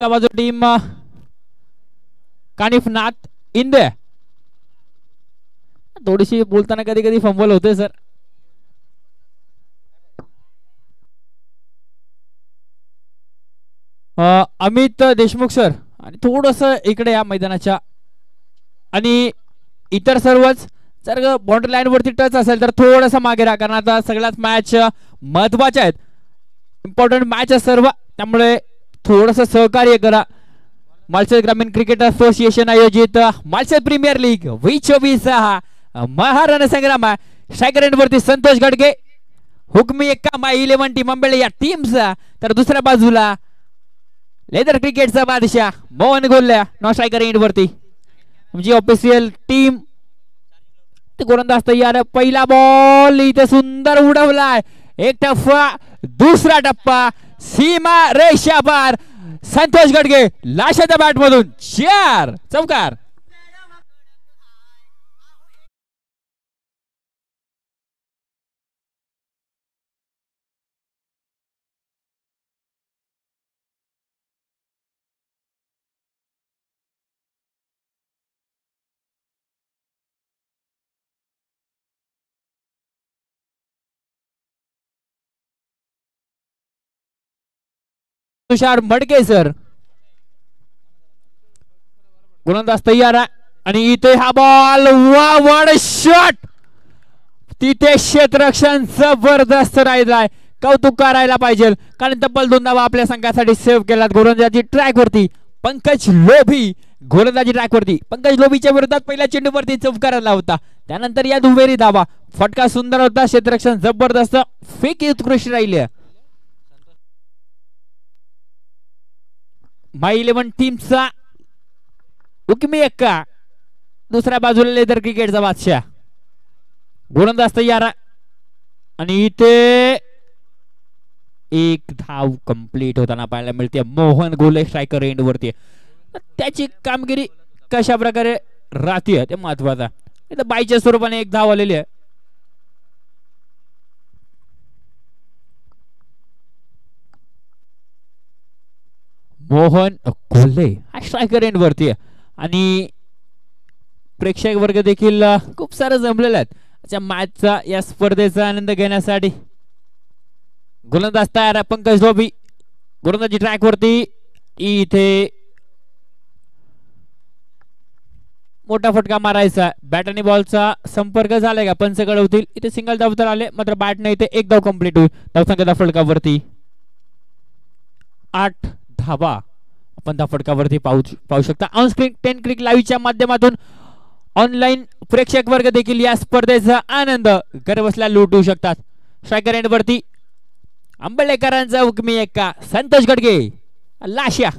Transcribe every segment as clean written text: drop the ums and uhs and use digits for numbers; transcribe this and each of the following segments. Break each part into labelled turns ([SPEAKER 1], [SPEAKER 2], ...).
[SPEAKER 1] बाजू टीम कानिफनाथ इंदे. थोडीशी बोलताना कधी कधी फंबल होते सर. अमित देशमुख सर आणि थोडस इकडे या मैदानाच्या आणि इतर सर्वच जर बाउंड्री लाईन वरती टच असेल तर थोडंसं मागे राहा, कारण आता सगळ्याच मॅच महत्वाच्या आहेत, इम्पॉर्टंट मॅच आहे सर्व, त्यामुळे थोडंसं सहकार्य करा. मालशेज ग्रामीण क्रिकेट असोसिएशन आयोजित मालशेज प्रीमियर लीग 2024 हा महारण संग्राम स्ट्रायकर एंड वरती संतोष गडगे, हुकमी एक्का माय 11 टीम अंबेळे या टीमचा, तर दुसऱ्या बाजूला लेदर क्रिकेटचा बादशाह मोहन गोल्ल्या नॉन स्ट्रायकर एंड वरती म्हणजे ऑफिशियल टीम. गोलंदाज तयार, पहिला बॉल इथे सुंदर उडवलाय, एक टप्पा, दुसरा टप्पा, सीमा रेषा पार, संतोष गडगे लाशाच्या बॅट मधून 4 चौकार. तुषार मडके सर गोलंदाज तयार आहे आणि इथे हा बॉल वा शॉट, तिथे क्षेत्ररक्षण जबरदस्त राहिलाय, कौतुक करायला पाहिजे, कारण तब्बल 2 धावा आपल्या संघासाठी सेव्ह केल्यात. गोलंदाजी ट्रॅक वरती पंकज लोभी, गोलंदाजी ट्रॅक वरती पंकज लोभीच्या विरोधात पहिल्या चेंडूवरती चौकाराला होता, त्यानंतर या दुहेरी धावा, फटका सुंदर होता, क्षेत्ररक्षण जबरदस्त, फेक उत्कृष्ट राहिले. माय 11 टीमचा हुकमी एक्का, दुसऱ्या बाजूला लेदर क्रिकेटचा बादशाह, गोलंदाज तयार आणि इथे एक धाव कंप्लीट होताना पाहायला मिळते. मोहन गोले स्ट्रायकर एंड वरती, त्याची कामगिरी कशा प्रकारे राहते ते महत्वाचं. इथं बाईच्या स्वरूपाने एक धाव आलेली आहे. मोहन कोल्हे हा स्ट्रायकर एंड वरती आणि प्रेक्षक वर्ग देखील खूप सारे जमलेले आहेत मॅचचा, या स्पर्धेचा आनंद घेण्यासाठी. गोलंदाज तयार आहे पंकज लोभी, गोलंदाजी ट्रॅक वरती, इथे मोठा फटका मारायचा, बॅट आणि बॉलचा संपर्क झालाय का, पंच कळवतील. इथे सिंगल धाव तर आले, मात्र बॅट नाही, इथे एक धाव कंप्लीट होईल. धावसंख्येच्या फटकावरती 8 धावा आपण त्या फटकावरती पाहू शकता. ऑन स्क्रीन 10 क्रिक लाईव्हच्या माध्यमातून ऑनलाईन प्रेक्षक वर्ग देखील या स्पर्धेचा आनंद घर बसल्या लुटू शकतात. स्ट्रायकर एंड वरती आंबेडकरांचा हुकमी एक्का, संतोष गडगे लाशा,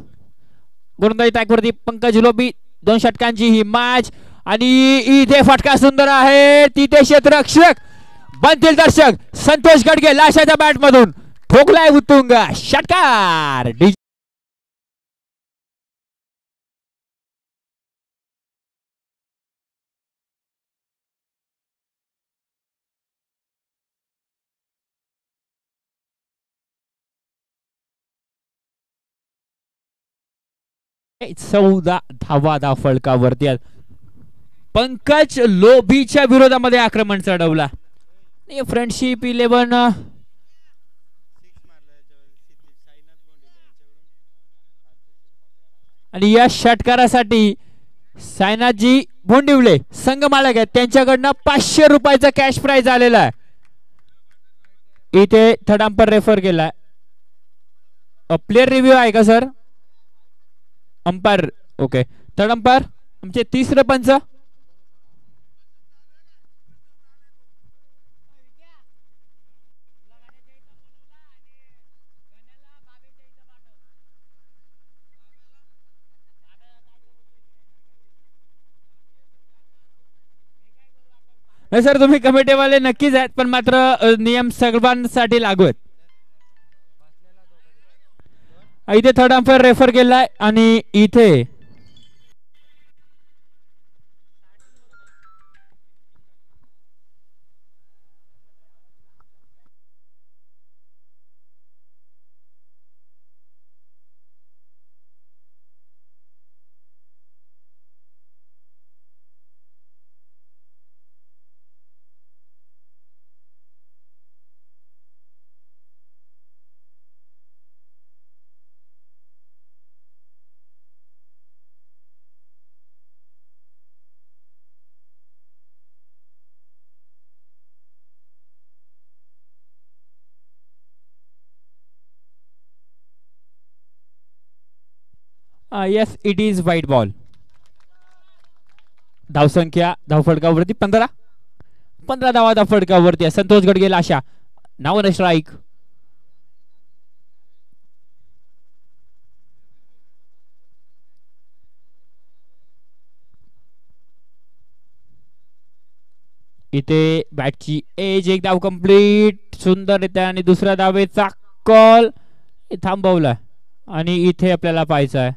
[SPEAKER 1] गोलंदाजी ट्रॅक वरती पंकज लोभी, 2 षटकांची ही मॅच आणि इथे फटका सुंदर आहे, तिथे क्षेत्ररक्षक बनतील दर्शक, संतोष गडगे लाशाच्या बॅट मधून ठोकलाय उत्तुंग षटकार. चौदा धावा फलकावरती पंकज लोभीच्या विरोधामध्ये आक्रमण चढवला. फ्रेंडशिप 11 आणि या षटकारासाठी सायनाथजी भोंडिवले संघ मालक आहेत, त्यांच्याकडनं 500 रुपयाचा कॅश प्राइज आलेला आहे. इथे थर्ड अंपायर रेफर केलाय. प्लेयर रिव्ह्यू आहे का sir? Umpire okay. Third umpire आमचे तिसरे पंच नाही सर, तुम्ही कमिटीवाले नक्कीच आहेत, पण मात्र नियम सर्वांसाठी लागू आहेत. इथे थर्ड अंपायर रेफर केलाय आणि इथे yes it is white ball. धावसंख्या धावफडकावरती 15. 15 धावा धावफडकावरती आहे. संतोष गडगे लाशा नाव न स्ट्राईक. इथे बॅटची एज एक धाव कंप्लीट सुंदर येते आणि दुसऱ्या धावेचा कॉल थांबवलाय आणि इथे आपल्याला पाहायचं आहे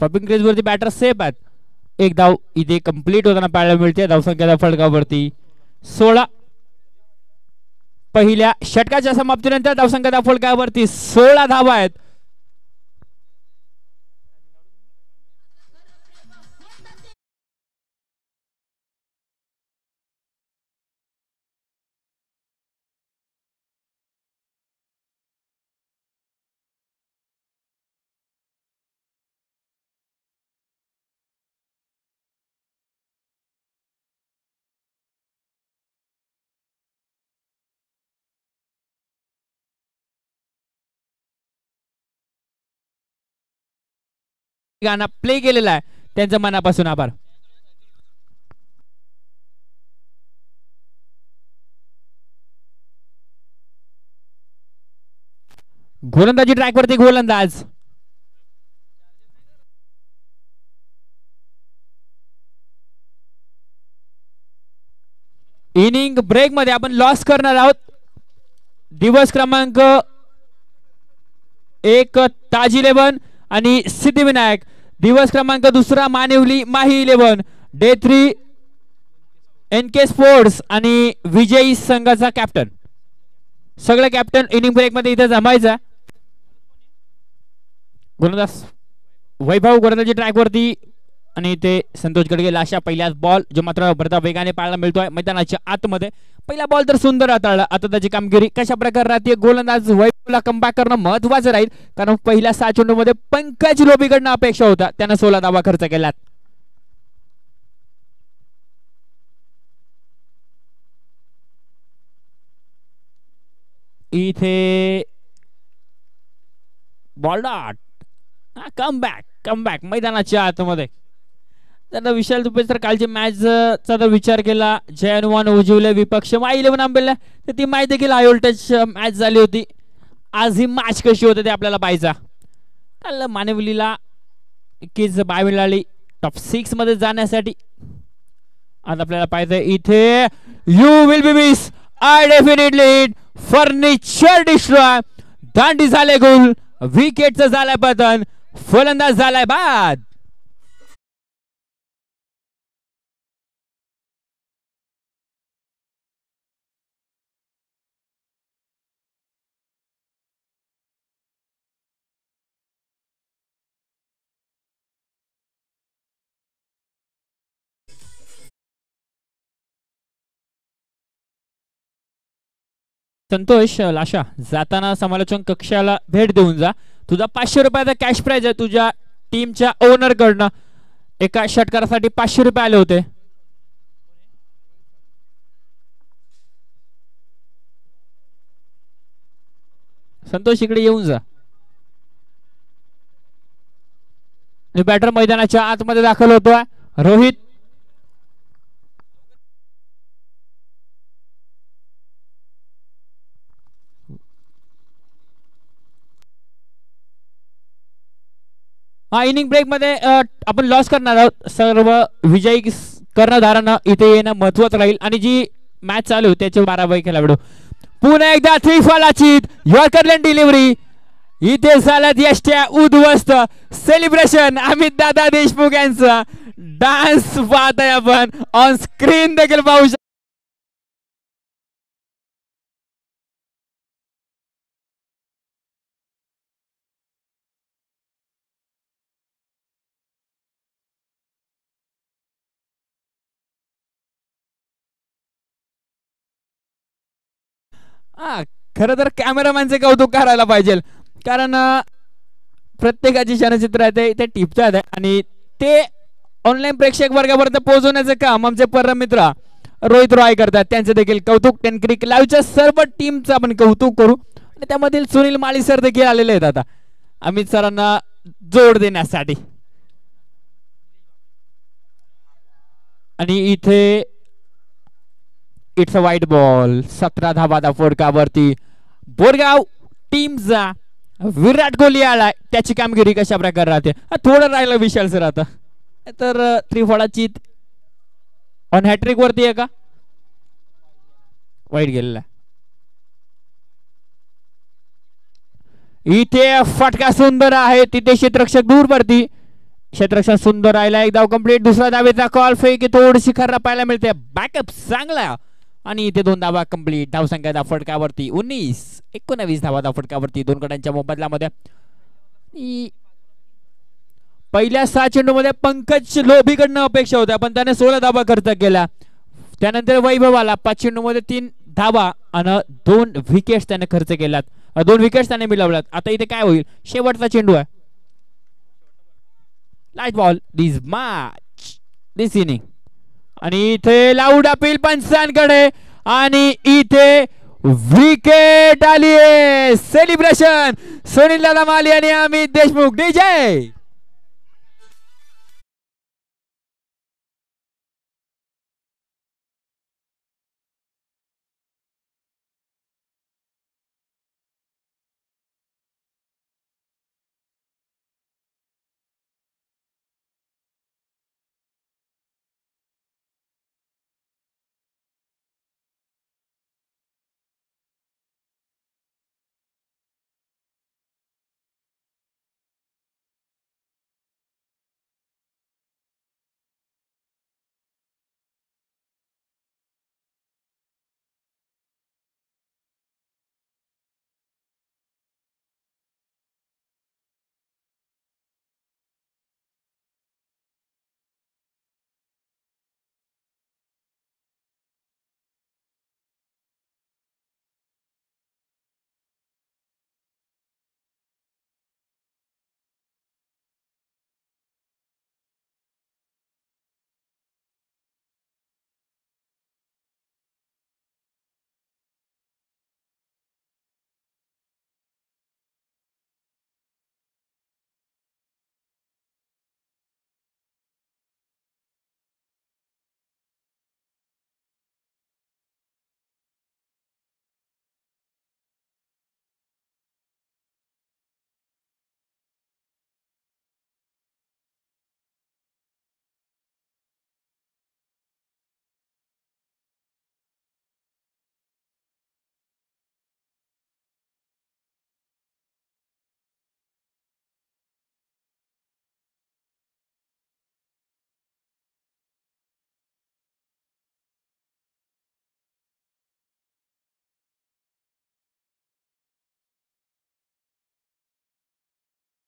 [SPEAKER 1] पॉपिंग क्रेज वरती बॅटर सेफ आहेत. एक धाव इथे कंप्लीट होताना पाहायला मिळते. धावसंख्या फडकावरती 16. पहिल्या षटकाच्या समाप्तीनंतर धावसंख्या फडकावरती 16 धावा आहेत. गाणं प्ले केलेला आहे त्यांच्या मनापासून आभार. गोलंदाजी ट्रॅक वरती गोलंदाज इनिंग ब्रेक मध्ये आपण लॉस करणार आहोत. दिवस क्रमांक 1 ताज 11 आणि सिद्धिविनायक. दिवस क्रमांक 2 मानिवली माही 11. डे 3 NK स्पोर्ट्स आणि विजयी संघाचा कॅप्टन. सगळे कॅप्टन इनिंग ब्रेक मध्ये इथे जमायचा. गोलंदाज वैभव गोलंदाजी ट्रॅक वरती आणि इथे संतोष गडगे लाशा. पहिल्याच बॉल जो मात्र भरता वेगाने पाहायला मिळतोय मैदानाच्या आतमध्ये. पहिला बॉल तर सुंदर हाताळला. आता त्याची कामगिरी कशा प्रकारे राहते. गोलंदाज वैभवला कमबॅक करणं महत्वाचं राहील कारण पहिल्या 6 चेंडूमध्ये पंकज लोबीकडनं अपेक्षा होता. त्यानं 16 धावा खर्च केलात. इथे बॉल डॉट कमबॅक मैदानाच्या आतमध्ये. त्याला विशाल दुबे तर कालची मॅचचा जर विचार केला जयनुवान उजवले विपक्ष माई 11 आंबेला तर ती मॅच देखील हाय व्होल्टेज मॅच झाली होती. आज ही मॅच कशी होते ते आपल्याला पाहायचा. काल मानवलीला कीच बाय मिळाली टॉप 6 मध्ये जाण्यासाठी. आज आपल्याला पाहायचं इथे you will be miss I definitely it furniture destroy. दांडी झाले गोल. विकेटचं झालाय पतन. फलंदाज झालाय बाद. संतोष लाशा जाताना समालोचन कक्षाला भेट देऊन जा. तुझा 500 रुपयाचा कॅश प्राइज आहे तुझ्या टीमच्या ओनर कडनं. एका षटकारासाठी 500 रुपये आले होते. संतोष इकडे येऊन जा. बॅटर मैदानाच्या आतमध्ये दाखल होतोय रोहित. हा इनिंग ब्रेक मध्ये आपण लॉस करणार आहोत. सर्व विजयी कर्णधारांना इथे येणं महत्वाचं राहील आणि जी मॅच चालू त्याचे 12 खेळाडू. पुन्हा एकदा 3 फॉलाची यॉर्करलँड डिलिव्हरी. इथे झाल्यात यष्ट्या उद्ध्वस्त. सेलिब्रेशन अमित दादा देशमुख यांचा डान्स पाहताय आपण ऑन स्क्रीन देखील पाहू शकतो. खरं तर कॅमेरामॅनचे कौतुक करायला पाहिजे कारण प्रत्येकाची क्षणचित्र आहे ते टिपतात आणि ते ऑनलाईन प्रेक्षक वर्गापर्यंत पोहोचवण्याचं काम आमचे परम मित्र रोहित रॉय करतात. त्यांचे देखील कौतुक. टेनक्रिक लाईव्हच्या सर्व टीमचं आपण कौतुक करू आणि त्यामधील सुनील माळी सर देखील आलेले आहेत. आता अमित सरांना जोड देण्यासाठी. आणि इथे इट्स अ व्हाईट बॉल. 17 धावा फटकावरती. बोरगाव टीमचा विराट कोहली आलाय. त्याची कामगिरी कशा प्रकारे राहते. थोडं राहिलं विशाल सर आता तर त्रिफळाची ऑन हॅट्रिक वरती आहे का. वाईट गेलेला. इथे फटका सुंदर आहे. तिथे क्षेत्ररक्षक दूर पडती. क्षेत्ररक्षक सुंदर राहिला. एक धाव कंप्लीट. दुसरा धावेचा कॉल फेक थोडीशी खर्रा पाहायला मिळते. बॅकअप चांगला. आणि इथे 2 धावा कंप्लीट. धावसंख्या फटकावरती 19-19 धावा फटकावरती. 2 गटांच्या मोबदल्यामध्ये. पहिल्या 6 चेंडूमध्ये पंकज लोभीकडनं अपेक्षा होत्या पण त्याने 16 धावा खर्च केला. त्यानंतर वैभव आला. 5 चेंडूमध्ये 3 धावा आणि 2 विकेट्स त्याने खर्च केल्यात. 2 विकेट्स त्याने मिळवल्यात. आता इथे काय होईल. शेवटचा चेंडू आहे. लास्ट बॉल दिस मॅच दिस इनिंग. आणि इथे लाऊड अपील पंचांकडे. आणि इथे विकेट आली आहे. सेलिब्रेशन सुनील दादा माली आणि अमित देशमुख. डीजे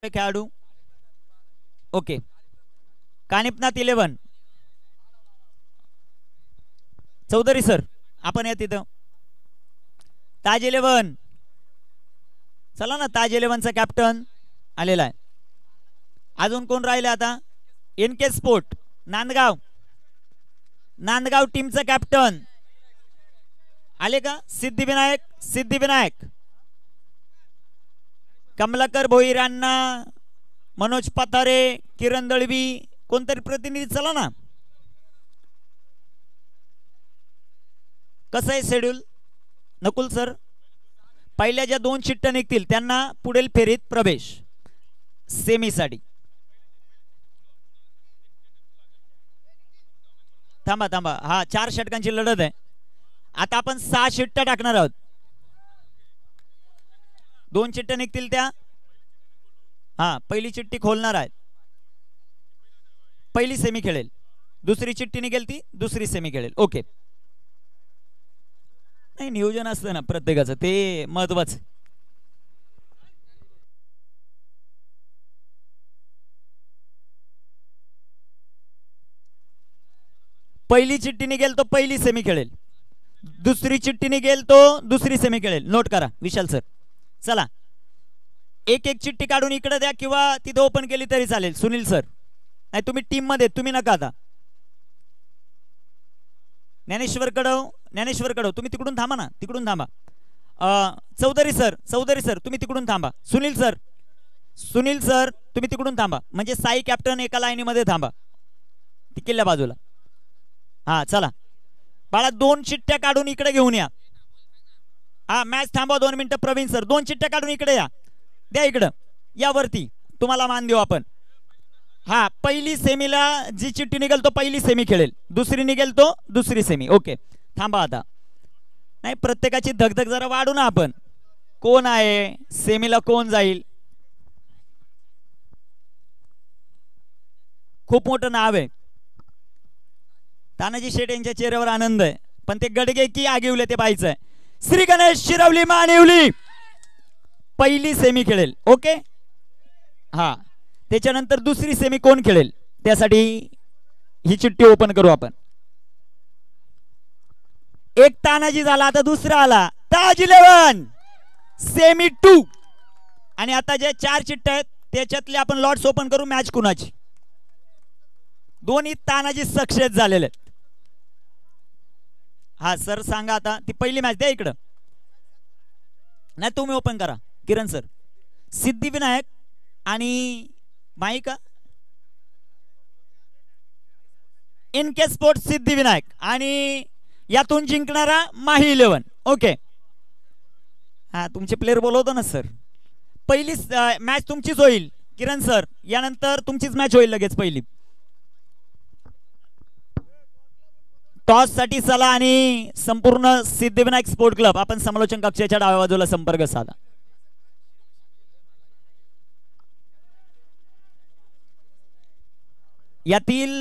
[SPEAKER 2] खेळाडू. ओके. कानिपनाथ 11 चौधरी सर आपण या तिथं. ताज 11 चला ना. ताज 11 चा कॅप्टन आलेला आहे. अजून कोण राहिले आता. NK sport Nandgaon. नांदगाव टीमचा कॅप्टन आले का. सिद्धिविनायक कमलाकर भोईरांना मनोज पतारे किरण दळवी कोणतरी प्रतिनिधी चला ना. कसं आहे शेड्यूल. नकुल सर पहिल्या ज्या 2 चिठ्ठ्या निघतील त्यांना पुढील फेरीत प्रवेश सेमीसाठी. थांबा हा 4 षटकांची लढत आहे. आता आपण 6 चिठ्ठ्या टाकणार आहोत. 2 चिठ्ठ्या निघतील त्या. हा पहिली चिठ्ठी खोलणार आहेत. पहिली सेमी खेळेल. दुसरी चिठ्ठी निघेल ती दुसरी सेमी खेळेल. ओके. नाही नियोजन असतं ना प्रत्येकाचं ते महत्वाचं. पहिली चिठ्ठी निघेल तो पहिली सेमी खेळेल. दुसरी चिठ्ठी निघेल तो दुसरी सेमी खेळेल. नोट करा विशाल सर. चला एक चिठ्ठी काढून इकडे द्या किंवा तिथे ओपन केली तरी चालेल. सुनील सर नाही तुम्ही टीम मध्ये तुम्ही नका. आता ज्ञानेश्वर कडव तुम्ही तिकडून थांबा ना. तिकडून थांबा. चौधरी सर तुम्ही तिकडून थांबा. सुनील सर तुम्ही तुम्ही तिकडून थांबा, म्हणजे साई कॅप्टन एका लाईनीमध्ये थांबा ती किल्ल्या बाजूला. हा चला बाळा, 2 चिठ्ठ्या काढून इकडे घेऊन या. हा मॅच थांबवा 2 मिनिटं. प्रवीण सर 2 चिठ्ठ्या काढून इकडे या, द्या इकडं या वरती, तुम्हाला मान देऊ आपण. हा पहिली सेमीला जी चिठ्ठी निघेल तो पहिली सेमी खेळेल, दुसरी निघेल तो दुसरी सेमी. ओके थांबा आता. नाही प्रत्येकाची धगधग जरा वाढू ना आपण. कोण आहे सेमीला, कोण जाईल? खूप मोठं नाव आहे. तानाजी शेठ यांच्या चेहऱ्यावर आनंद आहे, पण ते गडगे की आगिवले ते पाहायचं आहे. श्री गणेश शिरवली मानिवली पहिली सेमी खेळेल. ओके हा, त्याच्यानंतर दुसरी सेमी कोण खेळेल त्यासाठी ही चिठ्ठी ओपन करू आपण. एक तानाजी झाला, आता दुसरा आला ताज 11 सेमी 2. आणि आता जे 4 चिठ्ठ्या आहेत त्याच्यातले आपण लॉट्स ओपन करू. मॅच कुणाची? दोन्ही तानाजी सक्सेस झालेले आहेत. हा सर सांगा आता, ती पहिली मॅच द्या इकडं. नाही तुम्ही ओपन करा किरण सर. सिद्धिविनायक आणि माईका इनके स्पोर्ट्स सिद्धिविनायक, आणि यातून जिंकणारा माही 11. ओके हा तुमचे प्लेयर बोलवतो ना सर. पहिली मॅच तुमचीच होईल किरण सर, यानंतर तुमचीच मॅच होईल लगेच पहिली. टॉस साठी चला आणि संपूर्ण सिद्धिविनायक स्पोर्ट क्लब आपण समालोचन कक्षाच्या डाव्या बाजूला संपर्क साधा. यातील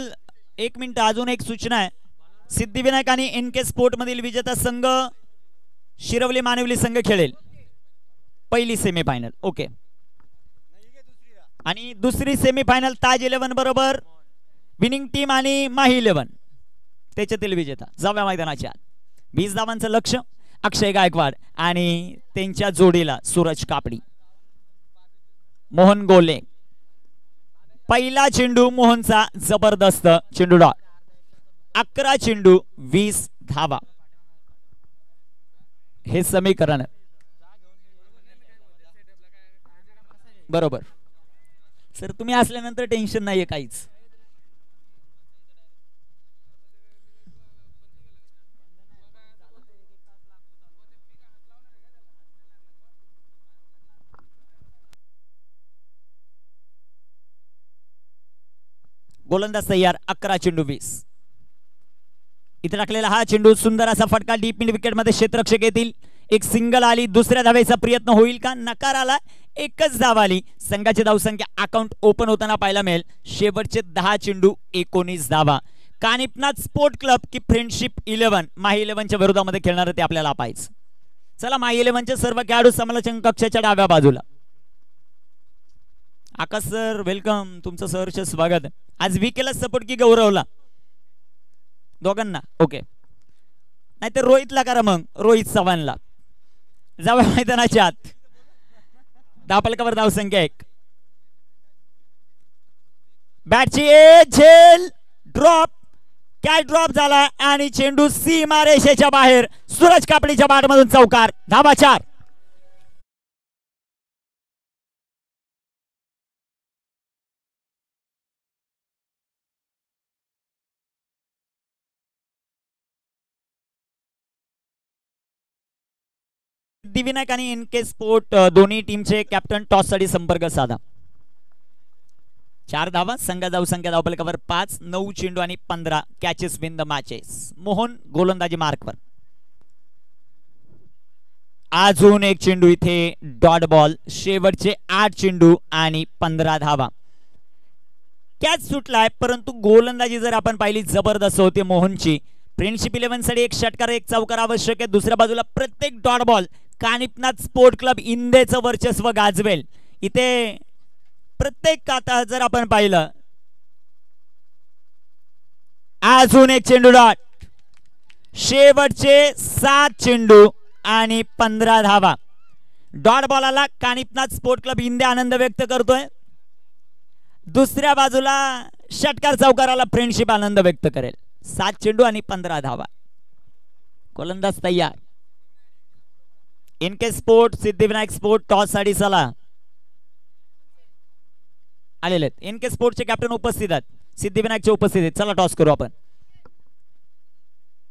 [SPEAKER 2] 1 मिनिट अजून एक सूचना आहे. सिद्धिविनायक आणि एनके स्पोर्ट मधील विजेता संघ शिरवली मानिवली संघ खेळेल पहिली सेमीफायनल. ओके आणि दुसरी सेमीफायनल ताज 11 बरोबर विनिंग टीम आणि माही 11 त्याच्यातील विजेता. जाऊया मैदानाच्या 20 धावांचं लक्ष. अक्षय गायकवाड आणि त्यांच्या जोडीला सूरज कापडी. मोहन गोले पहिला चेंडू मोहनचा जबरदस्त चेंडू डॉट. 11 चेंडू 20 धावा हे समीकरण बरोबर. सर तुम्ही असल्यानंतर टेन्शन नाहीये काहीच. गोलंदाज तयार. 11 चेंडू 20. इथे टाकलेला हा चेंडू सुंदर असा फटका डीप मिड विकेट मध्ये क्षेत्ररक्षक येतील. एक सिंगल आली. दुसऱ्या धावेचा प्रयत्न होईल का? नकार आला. एकच धाव आली. संघाची धावसंख्या अकाउंट ओपन होताना पाहायला मिळेल. शेवटचे 10 चेंडू 19 धावा. कानिपनाथ स्पोर्ट क्लब की फ्रेंडशिप 11 माही 11च्या विरोधामध्ये खेळणार ते आपल्याला पाहायचं. चला माही 11चे सर्व खेळाडू समालोचन कक्षाच्या डाव्या बाजूला. आकाश सर वेलकम, तुमचं सहर्ष स्वागत. आज विकेला सपोर्ट की गौरवला दोघांना? ओके नाही तर रोहितला करा मग, रोहित चव्हाणला. जाऊया मैदानाच्या आत. दापलकावर धावसंख्या 1. बॅटची झेल ड्रॉप. काय ड्रॉप झाला आणि चेंडू सीमा रेषेच्या बाहेर. सूरज कापडीच्या बॅटमधून चौकार. धावा 4. सिद्धिविनायक आणि एनके स्पोर्ट दोन्ही टीमचे कॅप्टन टॉस साठी संपर्क साधा. 4 धावा. संघा धावसंख्या धावफलकावर 5. 9 चेंडू आणि 15 catches win the matches. Mohan गोलंदाजी मार्कवर. अजून एक चेंडू इथे डॉट बॉल. शेवटचे 8 चेंडू आणि 15 धावा. कॅच सुटलाय परंतु गोलंदाजी जर आपण पाहिली जबरदस्त होती मोहनची. फ्रेंडशिप 11 साठी एक षटकार एक चौकार आवश्यक आहे. दुसऱ्या बाजूला प्रत्येक dot ball Kanifnath sport club इंदेचं वर्चस्व गाजवेल. इथे प्रत्येक आता जर आपण पाहिलं अजून एक चेंडू डॉट. शेवटचे 7 चेंडू आणि 15 धावा. डॉट बॉलाला कानिपनाथ स्पोर्ट क्लब इंदे आनंद व्यक्त करतोय. दुसऱ्या बाजूला षटकार चौकाराला फ्रेंडशिप आनंद व्यक्त करेल. 7 चेंडू आणि 15 धावा. गोलंदाज तयार. NK sport Siddhivinayak sport toss साठी चला. आलेले आहेत. एनके स्पोर्टचे कॅप्टन उपस्थित आहेत, सिद्धिविनायकचे उपस्थित आहेत. चला टॉस करू आपण.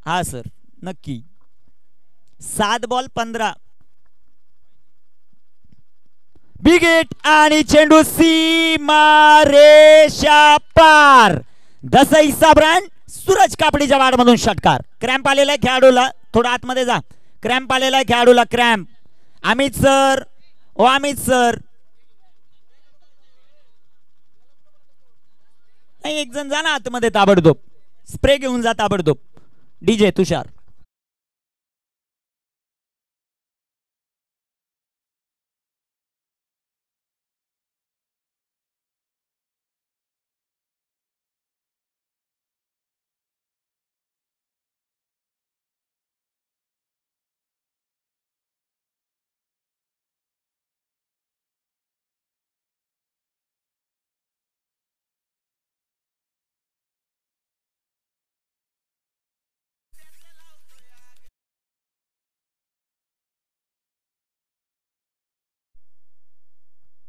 [SPEAKER 2] हा सर नक्की. 7 बॉल 15. बिग हिट आणि चेंडू सीमा रेषा पार. दसई ब्रँड सूरज कापडीच्या वाडमधून षटकार. क्रॅम्प आलेला आहे खेळाडूला, थोडा आतमध्ये जा. क्रॅम्प आलेला आहे खेळाडूला, क्रॅम्प. अमित सर, ओ अमित सर, नाही एक जण जा ना आतमध्ये ताबडतोब. स्प्रे घेऊन जा ताबडतोब. डीजे तुषार.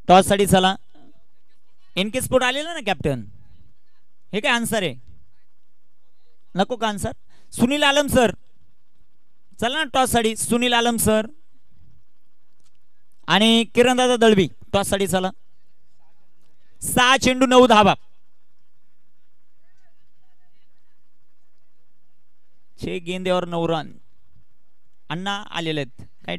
[SPEAKER 2] टॉस साठी चला. इनके स्पोर्ट आलेला ना कॅप्टन. हे काय आन्सर आहे, नको का आन्सर. सुनील आलम सर चला ना टॉस साठी. सुनील आलम सर आणि किरणदादा दळवी टॉस साठी चला. 6 चेंडू 9 धावा. 6 गेंदेवर 9 रन. अण्णा आलेले आहेत काय.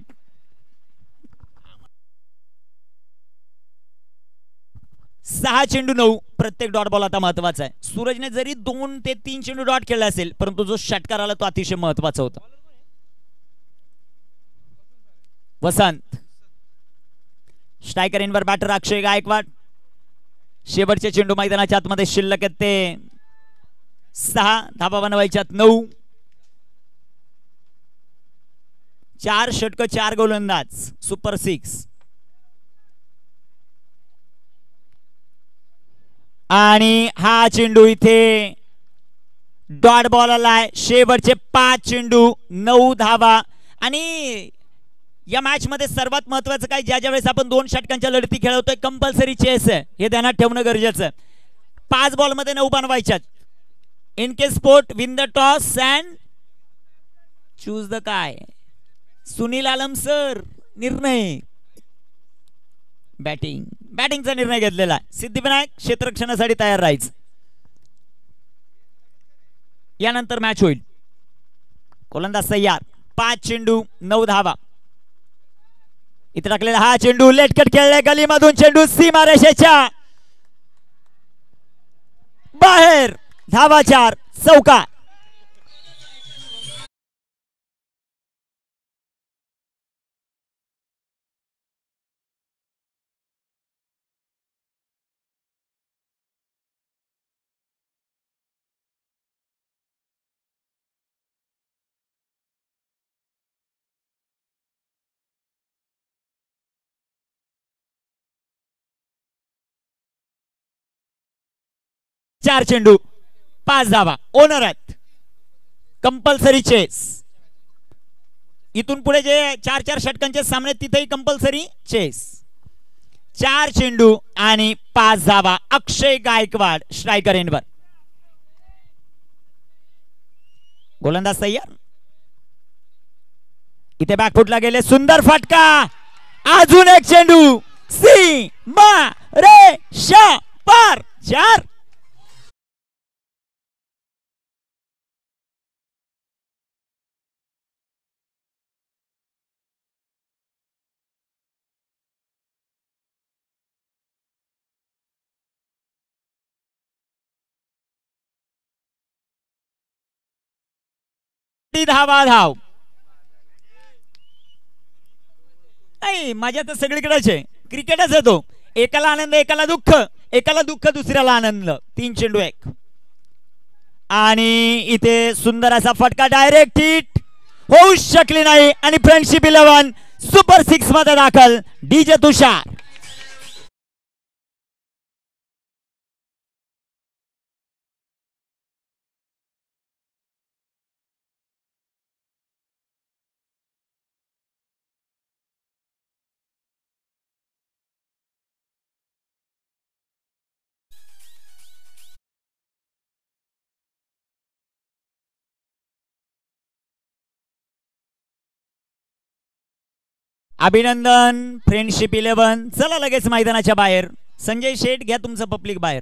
[SPEAKER 2] 6 चेंडू 9. प्रत्येक डॉट बॉल आता महत्वाचा आहे. सूरजने जरी 2 ते 3 चेंडू डॉट खेळला असेल, परंतु जो षटकार आला तो अतिशय महत्वाचा होता. वसंत. स्ट्रायकर इनवर बॅटर अक्षय गायकवाड. शेवटचे चेंडू मैदानाच्या आतमध्ये शिल्लक आहेत ते 6. धाबा बनवायच्यात 9. 4 षटक 4 गोलंदाज. सुपर 6. आणि हा चेंडू इथे डॉट बॉल आलाय. शेवटचे 5 चेंडू 9 धावा. आणि या मॅच मध्ये सर्वात महत्वाचं काय, ज्या ज्या वेळेस आपण 2 षटकांच्या लढती खेळवतोय कंपल्सरी चेस आहे, हे ध्यानात ठेवणं गरजेचं आहे. 5 बॉल मध्ये 9 बनवायच्यात. In case sport win the toss and choose the काय. सुनील आलम सर निर्णय बॅटिंगचा निर्णय घेतलेला आहे. सिद्धिविनायक क्षेत्ररक्षणासाठी तयार राहायचं. यानंतर मॅच होईल. गोलंदाज तयार. 5 चेंडू 9 धावा. इथे टाकलेला हा चेंडू लेटकट खेळलाय गलीमधून. चेंडू सीमारेषेच्या बाहेर. धावा 4. चौकार. चार चेंडू 5 धावा. ओनर आहेत. Compulsory chess. इथून पुढे जे 4-4 षटकांचे सामने तिथेही कंपल्सरी चेस. 4 चेंडू आणि 5 धावा. अक्षय गायकवाड स्ट्रायकर एंडवर. गोलंदाज तयार. इथे बॅकफुटला गेले. सुंदर फटका. अजून एक चेंडू सीमा रेषा पार. 4. धावा धाव. नाही मजा तर सगळीकडेच आहे. क्रिकेटच आहे तो. एकाला आनंद एकाला दुःख, एकाला दुःख दुसऱ्याला आनंद. 3 चेंडू 1. आणि इथे सुंदर असा फटका डायरेक्ट हिट होऊ शकली नाही. आणि फ्रेंडशिप 11 सुपर 6 मध्ये दाखल. डीजे तुषार. अभिनंदन फ्रेंडशिप 11. चला लगेच मैदानाच्या बाहेर. संजय शेठ घ्या तुमचं पब्लिक बाहेर.